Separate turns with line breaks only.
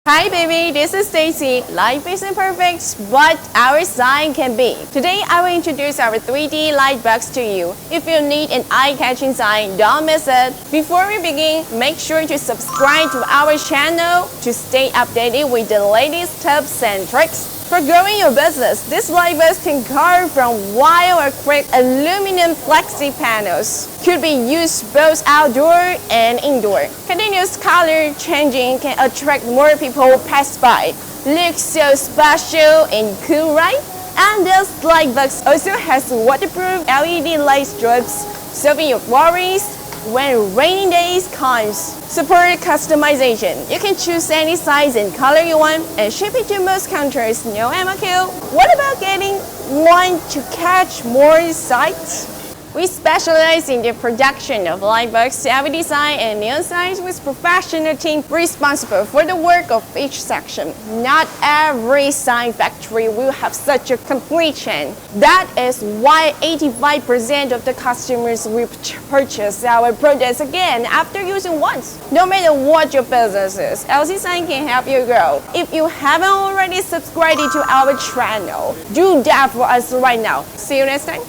Hi baby, this is Stacy. Life isn't perfect, but our sign can be. Today I will introduce our 3D lightbox to you. If you need an eye-catching sign, don't miss it. Before we begin, make sure to subscribe to our channel to stay updated with the latest tips and tricks. For growing your business, this lightbox can carve from wire or quick aluminum flexi panels. Could be used both outdoor and indoor. Continuous color changing can attract more people pass by. Looks so special and cool, right? And this lightbox also has waterproof LED light strips, solving your worries when rainy days comes. Support customization. You can choose any size and color you want and ship it to most countries, no MOQ. What about getting one to catch more sight? We specialize in the production of lightbox, LED sign, and neon signs with professional team responsible for the work of each section. Not every sign factory will have such a complete chain. That is why 85% of the customers will purchase our products again after using once. No matter what your business is, lcsign can help you grow. If you haven't already subscribed to our channel, do that for us right now. See you next time.